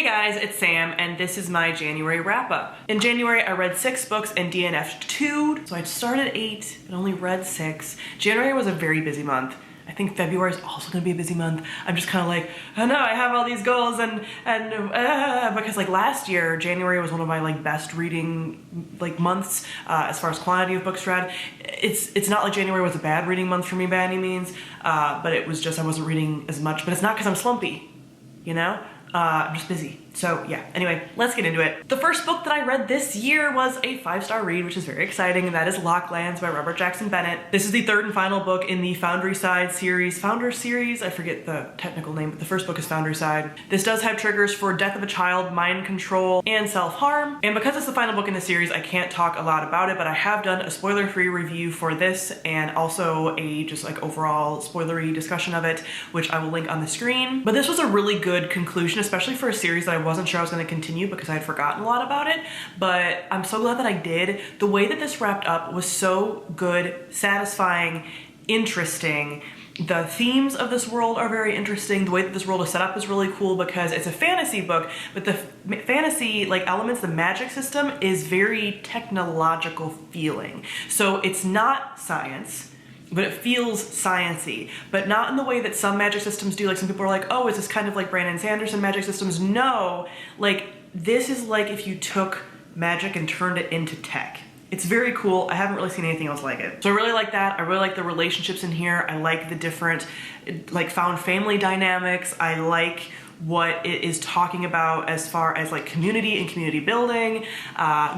Hey guys, it's Sam, and this is my January wrap-up. In January, I read 6 books and DNF'd 2, so I started 8 and only read 6. January was a very busy month. I think February is also gonna be a busy month. I'm just kind of like, oh no, I have all these goals because like last year, January was one of my like best reading like months as far as quantity of books read. It's not like January was a bad reading month for me by any means, but it was just I wasn't reading as much, but it's not because I'm slumpy, you know? I'm just busy. So yeah, anyway, let's get into it. The first book that I read this year was a 5-star read, which is very exciting, and that is Locklands by Robert Jackson Bennett. This is the third and final book in the Foundry Side series, Founder series, I forget the technical name, but the first book is Foundry Side. This does have triggers for death of a child, mind control, and self-harm, and because it's the final book in the series, I can't talk a lot about it, but I have done a spoiler-free review for this, and also a just like overall spoilery discussion of it, which I will link on the screen. But this was a really good conclusion, especially for a series that I wasn't sure I was going to continue because I had forgotten a lot about it, but I'm so glad that I did. The way that this wrapped up was so good, satisfying, interesting. The themes of this world are very interesting. The way that this world is set up is really cool because it's a fantasy book, but the fantasy like elements, the magic system is very technological feeling. So it's not science, but it feels science-y, but not in the way that some magic systems do. Like some people are like, oh, is this kind of like Brandon Sanderson magic systems? No, like this is like if you took magic and turned it into tech. It's very cool. I haven't really seen anything else like it. So I really like that. I really like the relationships in here. I like the different like found family dynamics. I like what it is talking about as far as like community and community building,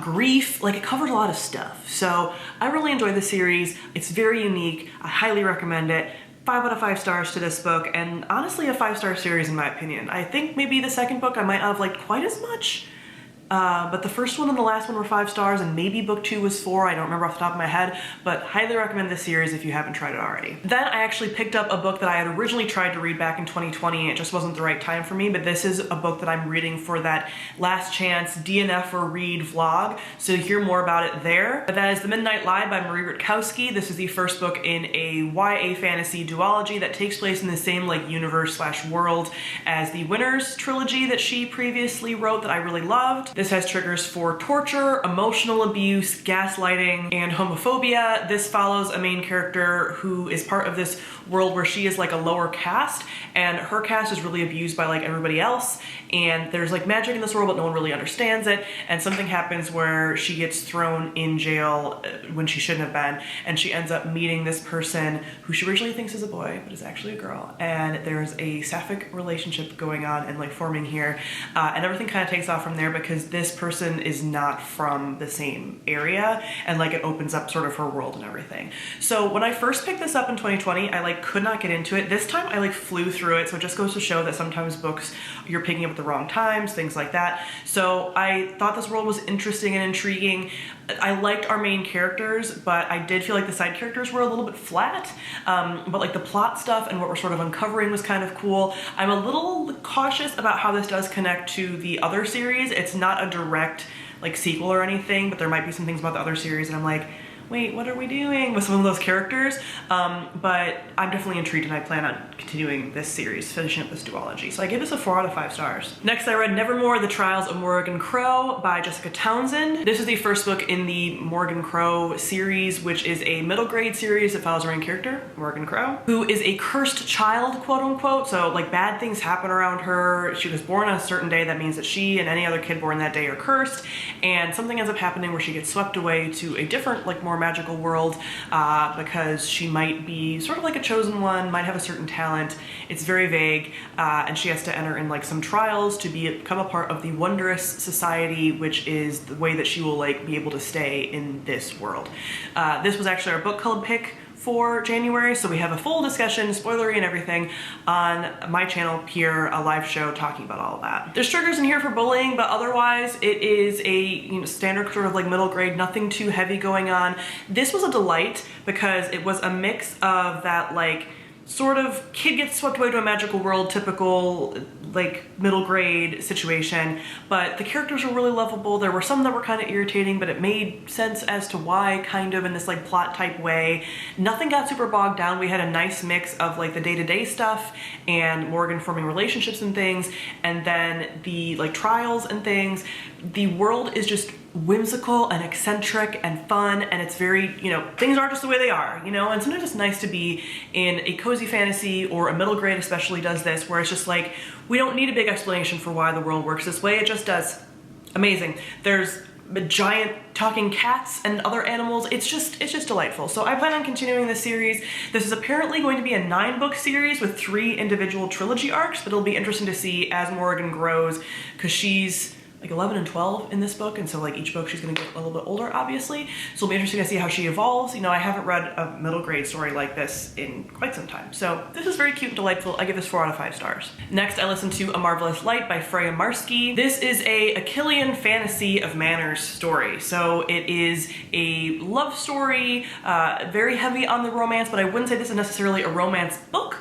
grief, like it covers a lot of stuff. So I really enjoyed the series. It's very unique. I highly recommend it. 5 out of 5 stars to this book, and honestly a 5-star series in my opinion. I think maybe the second book I might not have liked quite as much, but the first one and the last one were 5 stars, and maybe book 2 was 4, I don't remember off the top of my head, but highly recommend this series if you haven't tried it already. Then I actually picked up a book that I had originally tried to read back in 2020, it just wasn't the right time for me, but this is a book that I'm reading for that last chance DNF or read vlog, so hear more about it there. But that is The Midnight Lie by Marie Rutkowski. This is the first book in a YA fantasy duology that takes place in the same like universe slash world as the Winners trilogy that she previously wrote that I really loved. This has triggers for torture, emotional abuse, gaslighting, and homophobia. This follows a main character who is part of this world where she is like a lower caste, and her caste is really abused by like everybody else, and there's like magic in this world but no one really understands it, and something happens where she gets thrown in jail when she shouldn't have been, and she ends up meeting this person who she originally thinks is a boy but is actually a girl, and there's a sapphic relationship going on and like forming here, and everything kind of takes off from there because this person is not from the same area, and like it opens up sort of her world and everything. So when I first picked this up in 2020, I like could not get into it. This time I like flew through it, so it just goes to show that sometimes books you're picking up at the wrong times, things like that. So I thought this world was interesting and intriguing. I liked our main characters, but I did feel like the side characters were a little bit flat, but like the plot stuff and what we're sort of uncovering was kind of cool. I'm a little cautious about how this does connect to the other series. It's not a direct like sequel or anything, but there might be some things about the other series and I'm like, wait, what are we doing with some of those characters? But I'm definitely intrigued and I plan on continuing this series, finishing up this duology. So I give this a 4 out of 5 stars. Next I read Nevermore, The Trials of Morgan Crow by Jessica Townsend. This is the first book in the Morgan Crow series, which is a middle grade series that follows our main character, Morgan Crow, who is a cursed child, quote unquote. So like bad things happen around her. She was born on a certain day. That means that she and any other kid born that day are cursed. And something ends up happening where she gets swept away to a different, like more magical world because she might be sort of like a chosen one, might have a certain talent. It's very vague, and she has to enter in like some trials to become a part of the Wondrous Society, which is the way that she will like be able to stay in this world. This was actually our book club pick for January, so we have a full discussion, spoilery and everything, on my channel here, a live show talking about all of that. There's triggers in here for bullying, but otherwise it is a standard sort of like middle grade, nothing too heavy going on. This was a delight because it was a mix of that like sort of kid gets swept away to a magical world, typical like middle grade situation, but the characters were really lovable. There were some that were kind of irritating, but it made sense as to why, kind of in this like plot type way. Nothing got super bogged down. We had a nice mix of like the day-to-day stuff and Morgan forming relationships and things, and then the like trials and things. The world is just whimsical and eccentric and fun, and it's very, you know, things are just the way they are, you know, and sometimes it's nice to be in a cozy fantasy, or a middle grade especially does this, where it's just like, we don't need a big explanation for why the world works this way, it just does. Amazing. There's giant talking cats and other animals. It's just delightful. So I plan on continuing this series. This is apparently going to be a 9-book series with 3 individual trilogy arcs, but it'll be interesting to see as Morgan grows, because she's like 11 and 12 in this book, and so like each book she's gonna get a little bit older, obviously. So it'll be interesting to see how she evolves. You know, I haven't read a middle grade story like this in quite some time. So this is very cute and delightful. I give this 4 out of 5 stars. Next, I listened to A Marvelous Light by Freya Marsky. This is a Achillean fantasy of manners story. So it is a love story, very heavy on the romance, but I wouldn't say this is necessarily a romance book,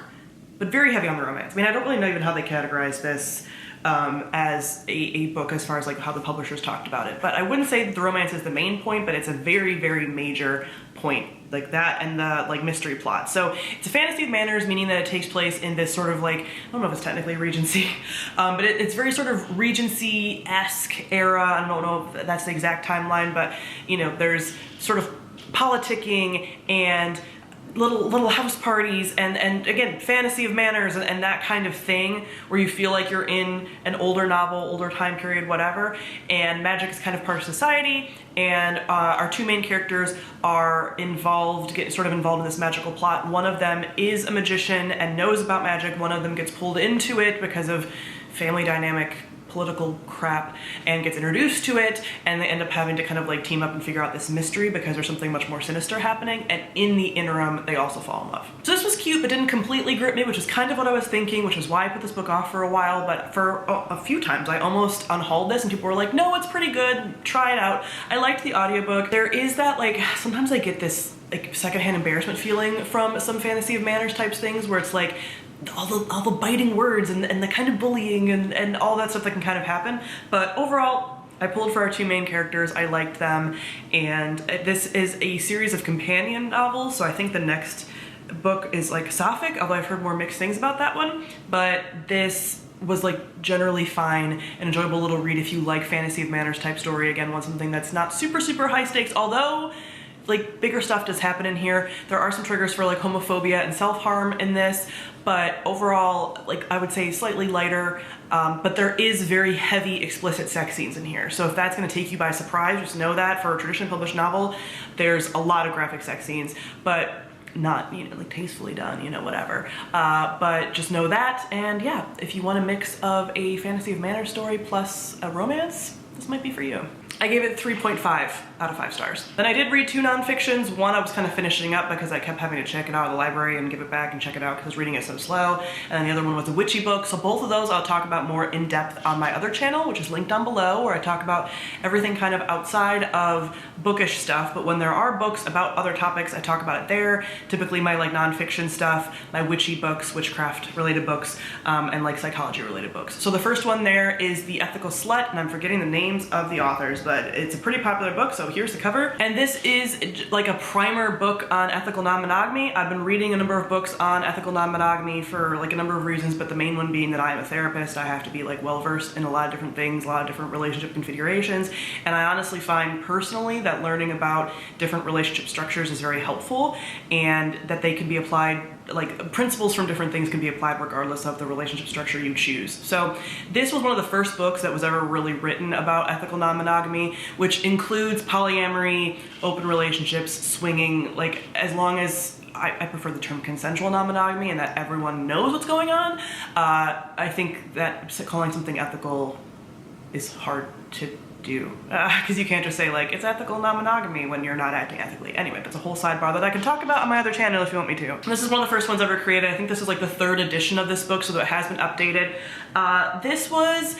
but very heavy on the romance. I mean, I don't really know even how they categorize this as a book as far as like how the publishers talked about it, but I wouldn't say that the romance is the main point, but it's a very, very major point, like that and the like mystery plot. So it's a fantasy of manners, meaning that it takes place in this sort of like, I don't know if it's technically Regency, but it's very sort of Regency-esque era. I don't know if that's the exact timeline, but you know, there's sort of politicking and little house parties and again, fantasy of manners and that kind of thing, where you feel like you're in an older novel, older time period, whatever, and magic is kind of part of society, and our 2 main characters are sort of involved in this magical plot. One of them is a magician and knows about magic. One of them gets pulled into it because of family dynamic, political crap, and gets introduced to it, and they end up having to kind of like team up and figure out this mystery because there's something much more sinister happening, and in the interim they also fall in love. So this was cute but didn't completely grip me, which is kind of what I was thinking, which is why I put this book off for a while, but for a few times I almost unhauled this and people were like, no, it's pretty good, try it out. I liked the audiobook. There is that like, sometimes I get this like secondhand embarrassment feeling from some fantasy of manners types things, where it's like all the biting words and the kind of bullying and all that stuff that can kind of happen. But overall, I pulled for our 2 main characters. I liked them, and this is a series of companion novels, so I think the next book is like Sapphic, although I've heard more mixed things about that one. But this was like generally fine, an enjoyable little read if you like fantasy of manners type story. Again, want something that's not super high stakes, although like bigger stuff does happen in here. There are some triggers for like homophobia and self-harm in this, but overall, like I would say slightly lighter, but there is very heavy explicit sex scenes in here. So if that's gonna take you by surprise, just know that for a traditionally published novel, there's a lot of graphic sex scenes, but not, you know, like tastefully done, you know, whatever. But just know that, and yeah, if you want a mix of a fantasy of manners story plus a romance, this might be for you. I gave it 3.5 out of 5 stars. Then I did read 2 nonfictions. One I was kind of finishing up because I kept having to check it out at the library and give it back and check it out because I was reading it so slow. And then the other one was a witchy book. So both of those I'll talk about more in depth on my other channel, which is linked down below, where I talk about everything kind of outside of bookish stuff. But when there are books about other topics, I talk about it there. Typically my like nonfiction stuff, my witchy books, witchcraft related books, and like psychology related books. So the first one there is The Ethical Slut, and I'm forgetting the names of the authors, but it's a pretty popular book, so here's the cover. And this is like a primer book on ethical non-monogamy. I've been reading a number of books on ethical non-monogamy for like a number of reasons, but the main one being that I'm a therapist. I have to be like well-versed in a lot of different things, a lot of different relationship configurations, and I honestly find personally that learning about different relationship structures is very helpful, and that they can be applied, like principles from different things can be applied regardless of the relationship structure you choose. So this was one of the first books that was ever really written about ethical non-monogamy, which includes polyamory, open relationships, swinging, like as long as I prefer the term consensual non-monogamy and that everyone knows what's going on. I think that calling something ethical is hard to do, because you can't just say like it's ethical non-monogamy when you're not acting ethically. Anyway, that's a whole sidebar that I can talk about on my other channel if you want me to. This is one of the first ones ever created. I think this is like the 3rd edition of this book, so that it has been updated. This was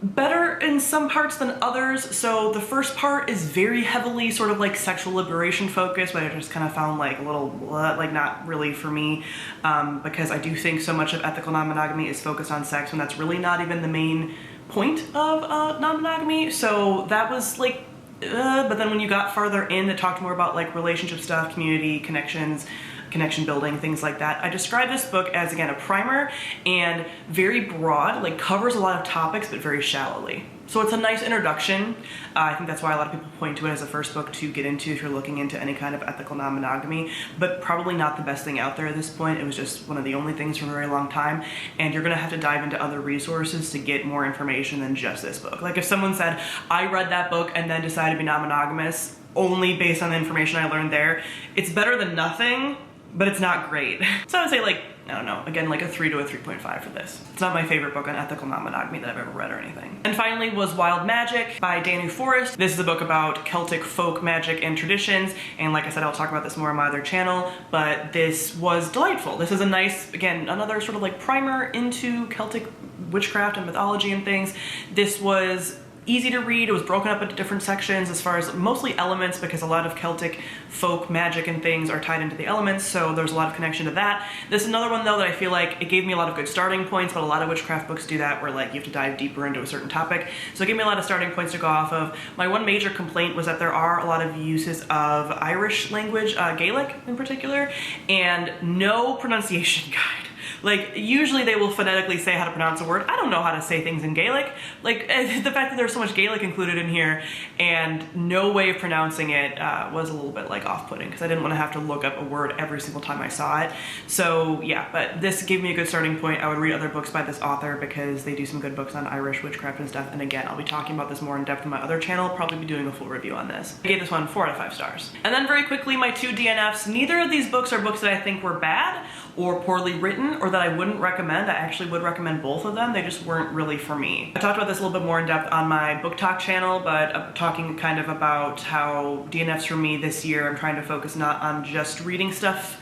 better in some parts than others. So the first part is very heavily sort of like sexual liberation focused, but I just kind of found like a little like not really for me, because I do think so much of ethical non-monogamy is focused on sex when that's really not even the main point of non-monogamy. So that was like but then when you got farther in, it talked more about like relationship stuff, community, connections, connection building, things like that. I describe this book as, again, a primer and very broad, like covers a lot of topics, but very shallowly. So it's a nice introduction. I think that's why a lot of people point to it as a first book to get into if you're looking into any kind of ethical non-monogamy, but probably not the best thing out there at this point. It was just one of the only things for a very long time, and you're gonna have to dive into other resources to get more information than just this book. Like if someone said, I read that book and then decided to be non-monogamous only based on the information I learned there, it's better than nothing, but it's not great. So I would say like, I don't know, again, like a 3 to a 3.5 for this. It's not my favorite book on ethical non-monogamy that I've ever read or anything. And finally was Wild Magic by Danu Forrest. This is a book about Celtic folk magic and traditions, and like I said, I'll talk about this more on my other channel, but this was delightful. This is a nice, again, another sort of like primer into Celtic witchcraft and mythology and things. This was easy to read. It was broken up into different sections as far as mostly elements, because a lot of Celtic folk magic and things are tied into the elements, so there's a lot of connection to that. This is another one though that I feel like it gave me a lot of good starting points, but a lot of witchcraft books do that where like you have to dive deeper into a certain topic. So it gave me a lot of starting points to go off of. My one major complaint was that there are a lot of uses of Irish language, Gaelic in particular, and no pronunciation guide. Like, usually they will phonetically say how to pronounce a word. I don't know how to say things in Gaelic. Like, the fact that there's so much Gaelic included in here and no way of pronouncing it was a little bit, like, off-putting, because I didn't want to have to look up a word every single time I saw it. So, yeah, but this gave me a good starting point. I would read other books by this author because they do some good books on Irish witchcraft and stuff. And again, I'll be talking about this more in depth in my other channel. I'll probably be doing a full review on this. I gave this one 4 out of 5 stars. And then very quickly, my 2 DNFs. Neither of these books are books that I think were bad or poorly written or that I wouldn't recommend. I actually would recommend both of them. They just weren't really for me. I talked about this a little bit more in depth on my book talk channel, but talking kind of about how DNFs for me this year, I'm trying to focus not on just reading stuff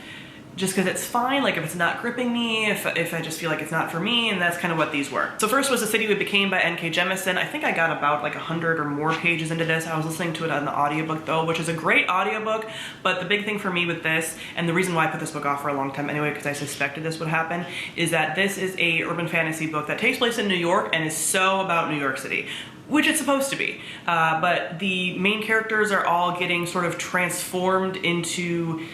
just because it's fine, like if it's not gripping me, if I just feel like it's not for me, and that's kind of what these were. So first was The City We Became by N.K. Jemisin. I think I got about like 100 or more pages into this. I was listening to it on the audiobook though, which is a great audiobook, but the big thing for me with this, and the reason why I put this book off for a long time anyway, because I suspected this would happen, is that this is a urban fantasy book that takes place in New York and is so about New York City, which it's supposed to be. But the main characters are all getting sort of transformed into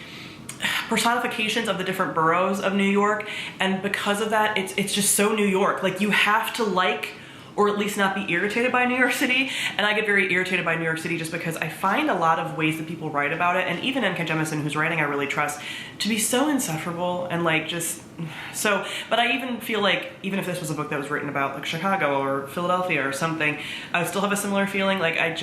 personifications of the different boroughs of New York, and because of that, it's just so New York. Like, you have to like, or at least not be irritated by New York City, and I get very irritated by New York City just because I find a lot of ways that people write about it, and even N.K. Jemisin, whose writing I really trust, to be so insufferable and like just so. But I even feel like even if this was a book that was written about like Chicago or Philadelphia or something, I would still have a similar feeling. Like I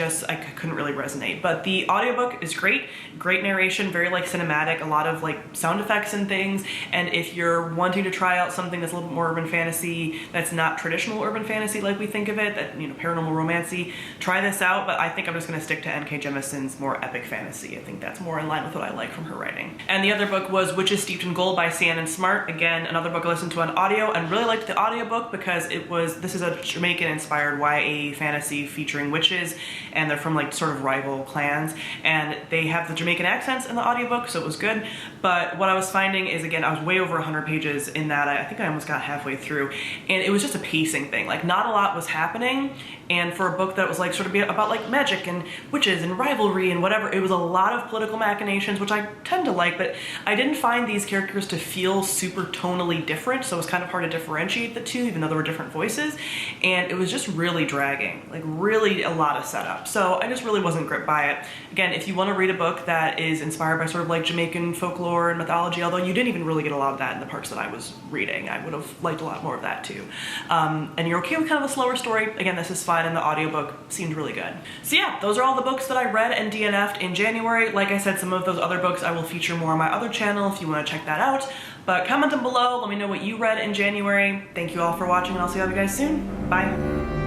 couldn't really resonate. But the audiobook is great narration, very like cinematic, a lot of like sound effects and things. And if you're wanting to try out something that's a little bit more urban fantasy, that's not traditional urban fantasy like we think of it, that, you know, paranormal romancy, try this out. But I think I'm just going to stick to N.K. Jemisin's more epic fantasy. I think that's more in line with what I like from her writing. And the other book was Witches Steeped in Gold by Shannon Smart. Again, another book I listened to on audio and really liked the audiobook because this is a Jamaican inspired YA fantasy featuring witches, and they're from like sort of rival clans, and they have the Jamaican accents in the audiobook, so it was good. But what I was finding is, again, I was way over 100 pages in that. I think I almost got halfway through, and it was just a pacing thing. Like, not a lot was happening, and for a book that was like sort of about like magic and witches and rivalry and whatever, it was a lot of political machinations, which I tend to like, but I didn't find these characters to feel super tonally different, so it was kind of hard to differentiate the two, even though there were different voices, and it was just really dragging, like really a lot of setup. So I just really wasn't gripped by it. Again, if you want to read a book that is inspired by sort of like Jamaican folklore and mythology, although you didn't even really get a lot of that in the parts that I was reading, I would have liked a lot more of that too. And you're okay with kind of a slower story, again, this is fine, and the audiobook seemed really good. So yeah, those are all the books that I read and DNF'd in January. Like I said, some of those other books I will feature more on my other channel if you want to check that out. But comment down below, let me know what you read in January. Thank you all for watching, and I'll see all of you guys soon. Bye.